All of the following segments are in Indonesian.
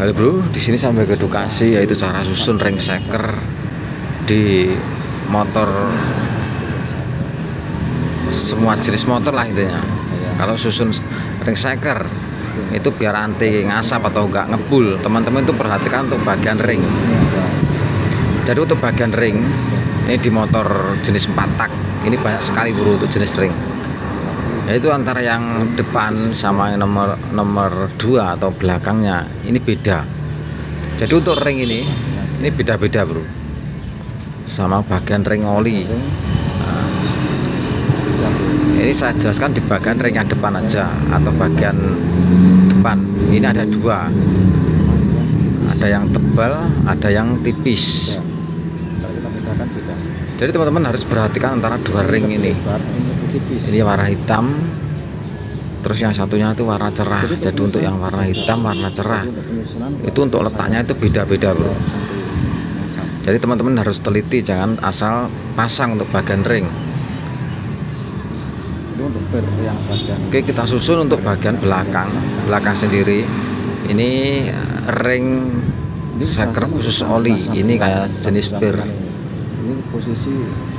Halo bro, di sini sampai ke edukasi yaitu cara susun ring shaker di motor, semua jenis motor lah intinya. Kalau susun ring shaker itu biar anti ngasap atau enggak ngebul, teman-teman itu perhatikan untuk bagian ring. Jadi untuk bagian ring ini di motor jenis 4 tak ini banyak sekali bro untuk jenis ring, yaitu antara yang depan sama yang nomor 2 atau belakangnya ini beda. Jadi untuk ring ini beda-beda bro, sama bagian ring oli. Nah, ini saya jelaskan di bagian ring yang depan aja atau bagian depan. Ini ada 2, ada yang tebal, ada yang tipis. Jadi teman-teman harus perhatikan antara 2 ring ini. Ini warna hitam, terus yang satunya itu warna cerah. Jadi untuk yang warna hitam, warna cerah itu untuk letaknya itu beda-beda bro. Jadi teman-teman harus teliti, jangan asal pasang untuk bagian ring. Oke, kita susun untuk bagian belakang sendiri. Ini ring shaker khusus oli, ini kayak jenis pir.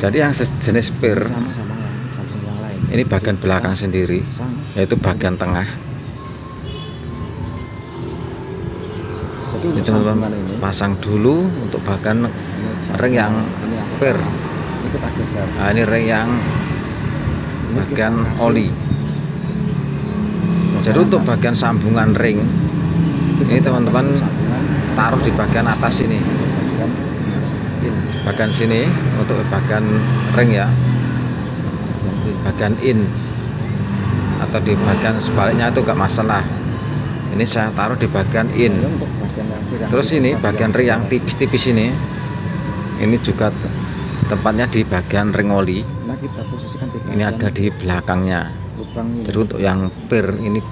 Jadi yang jenis pir ini bagian belakang sendiri, yaitu bagian tengah. Ini teman-teman pasang dulu untuk bagian ring yang pir. Nah, ini ring yang bagian oli. Jadi untuk bagian sambungan ring ini teman-teman taruh di bagian atas ini, bagian sini untuk bagian ring ya, bagian in atau di bagian sebaliknya itu gak masalah. Ini saya taruh di bagian in. Terus ini bagian ring yang tipis-tipis ini juga tempatnya di bagian ring oli. Ini ada di belakangnya. Jadi untuk yang pir ini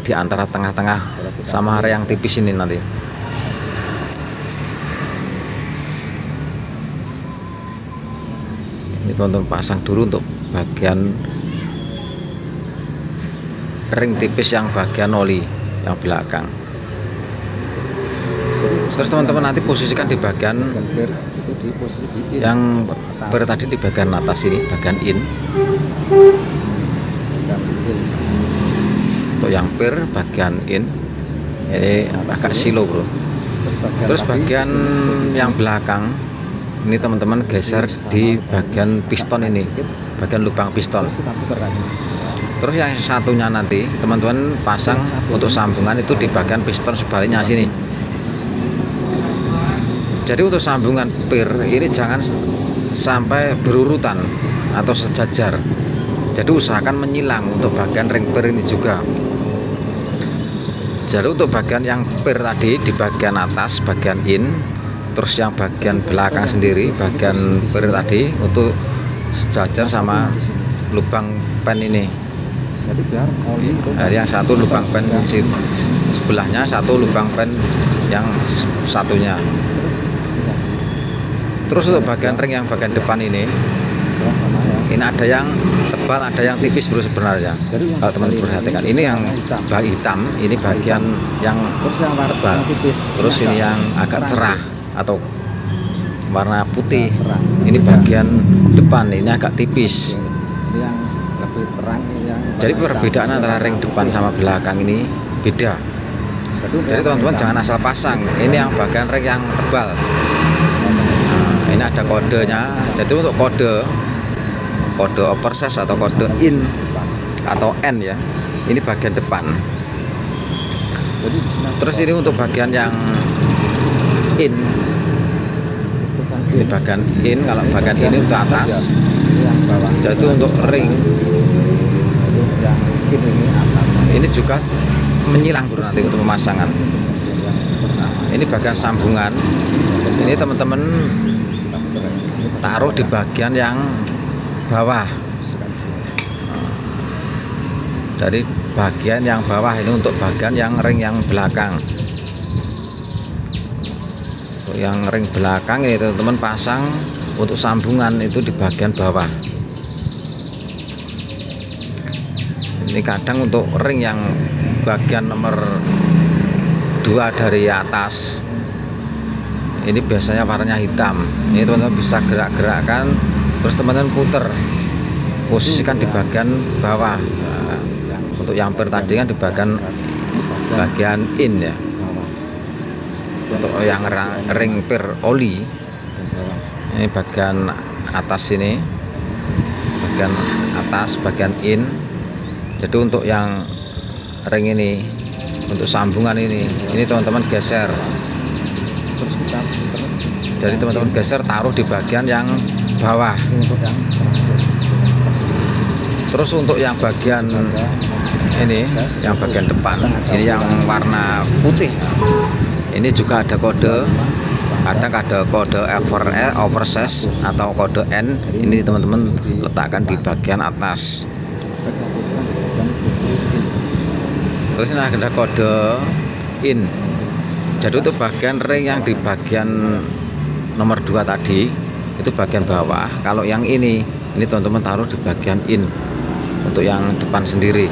di antara tengah-tengah sama ring yang tipis ini nanti. Ini teman-teman pasang dulu untuk bagian ring tipis yang bagian oli yang belakang. Terus teman-teman nanti posisikan di bagian yang tadi di bagian atas ini, bagian in. Untuk yang pir bagian in ini agak silo bro. Terus bagian yang belakang ini teman-teman geser di bagian piston ini, bagian lubang piston. Terus yang satunya nanti teman-teman pasang untuk sambungan itu di bagian piston sebaliknya sini. Jadi untuk sambungan pir ini jangan sampai berurutan atau sejajar. Jadi usahakan menyilang untuk bagian ring pir ini juga. Jadi untuk bagian yang pir tadi di bagian atas, bagian in. Terus yang bagian belakang sendiri, bagian pir tadi untuk sejajar sama lubang pen ini. Jadi yang satu lubang pen sebelahnya, satu lubang pen yang satunya. Terus untuk bagian ring yang bagian depan ini ada yang tebal, ada yang tipis bro sebenarnya. Kalau teman-teman perhatikan, ini yang hitam, ini bagian yang tebal. Terus ini yang agak cerah atau warna putih, ini bagian depan, ini agak tipis. Jadi perbedaan antara ring depan sama belakang ini beda. Jadi teman-teman jangan asal pasang. Ini yang bagian ring yang tebal. Nah, ini ada kodenya. Jadi untuk kode oversize atau kode in atau N ya, ini bagian depan. Terus ini untuk bagian yang in, ini bagian in. Kalau bagian ini untuk atas, jadi untuk ring ini juga menyilang terus untuk pemasangan. Nah, ini bagian sambungan ini teman-teman taruh di bagian yang bawah. Dari bagian yang bawah ini untuk bagian yang ring yang belakang. Untuk yang ring belakang ini teman-teman pasang untuk sambungan itu di bagian bawah. Ini kadang untuk ring yang bagian nomor dua dari atas. Ini biasanya warnanya hitam. Ini teman-teman bisa gerak-gerakkan, terus teman-teman puter, posisikan di bagian bawah. Nah, untuk yang per tadi kan di bagian in ya. Untuk yang ring per oli, ini bagian atas ini, bagian atas, bagian in. Jadi untuk yang ring ini, untuk sambungan ini teman-teman geser. Jadi teman-teman geser, taruh di bagian yang bawah. Terus untuk yang bagian ini, yang bagian depan, ini yang warna putih, ini juga ada kode. Kadang ada kode oversize atau kode N. Ini teman-teman letakkan di bagian atas. Terus ini ada kode in. Jadi untuk bagian ring yang di bagian nomor 2 tadi itu bagian bawah. Kalau yang ini teman-teman taruh di bagian in untuk yang depan sendiri.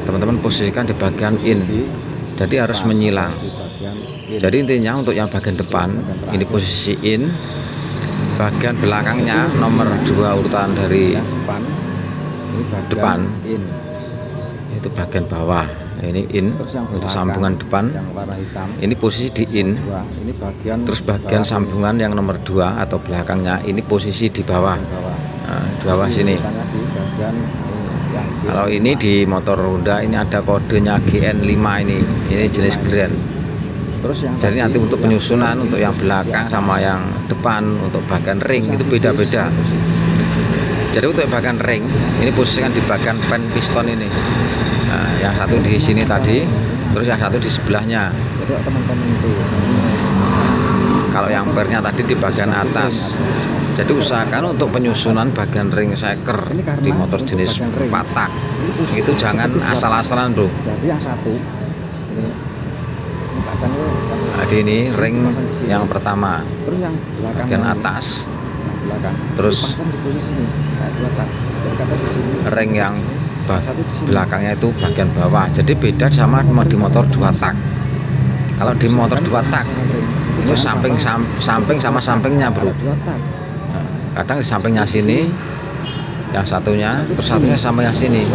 Teman-teman posisikan di bagian in. Jadi harus menyilang. Jadi intinya untuk yang bagian depan ini posisi in, bagian belakangnya nomor 2 urutan dari depan itu bagian bawah. Ini in untuk sambungan depan, ini posisi di in. Terus bagian sambungan yang nomor 2 atau belakangnya ini posisi di bawah. Nah, di bawah sini. Kalau ini di motor Honda ini ada kodenya GN5 ini jenis Grand. Jadi nanti untuk penyusunan untuk yang belakang sama yang depan untuk bagian ring itu beda-beda. Jadi untuk bagian ring ini posisikan di bagian pen piston ini. Nah, yang satu di sini tadi, terus yang satu di sebelahnya. Kalau yang pernya tadi di bagian atas. Jadi usahakan untuk penyusunan bagian ring shaker di motor jenis 4 tak itu jangan asal-asalan bro. Jadi yang satu ini ring yang pertama, bagian atas, terus ring yang belakangnya itu bagian bawah. Jadi beda sama di motor 2 tak. Kalau di motor 2 tak itu samping sama sampingnya bro. Kadang di sampingnya sini yang satunya, terus satunya sampingnya sini.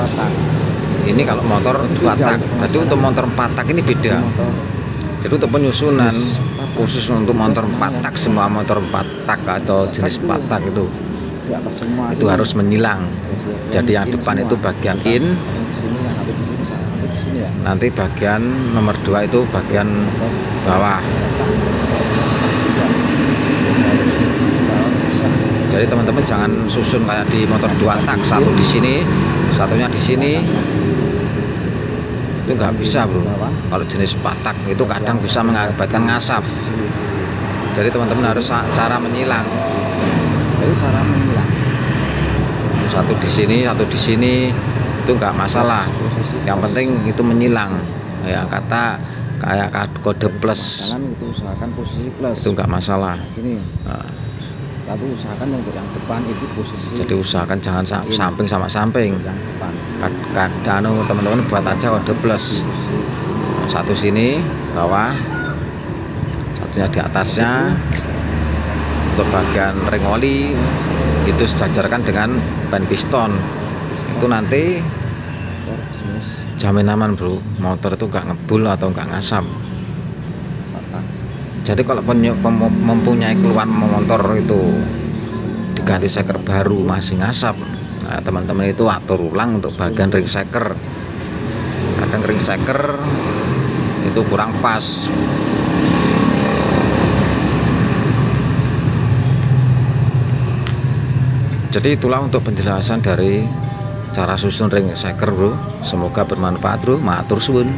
Ini kalau motor 2 tak. Jadi untuk motor 4 tak ini beda. Jadi untuk penyusunan khusus untuk motor 4 tak, semua motor 4 tak atau jenis 4 tak itu harus menyilang. Jadi yang depan itu bagian in, nanti bagian nomor 2 itu bagian bawah. Jadi teman-teman jangan susun kayak di motor 2 tak, satu di sini, satunya di sini. Itu nggak bisa bro. Kalau jenis 4 tak itu kadang bisa mengakibatkan ngasap. Jadi teman-teman harus cara menyilang. Satu di sini, satu di sini itu nggak masalah. Yang penting itu menyilang. Ya kata kayak kode plus. Itu usahakan posisi plus. Itu nggak masalah. Nah. Tapi usahakan untuk yang depan itu posisi. Jadi usahakan jangan samping sama samping. Kadang teman-teman buat aja kode plus. Satu sini bawah, satunya di atasnya. Untuk bagian ring oli itu sejajarkan dengan ban piston. Itu nanti jamin aman bro, motor itu nggak ngebul atau nggak ngasap. Jadi kalau mempunyai keluhan motor itu diganti shaker baru masih ngasap, nah, teman-teman itu atur ulang untuk bagian ring shaker. Kadang ring shaker itu kurang pas. Jadi itulah untuk penjelasan dari cara susun ring shaker bro. Semoga bermanfaat bro. Matur suwun.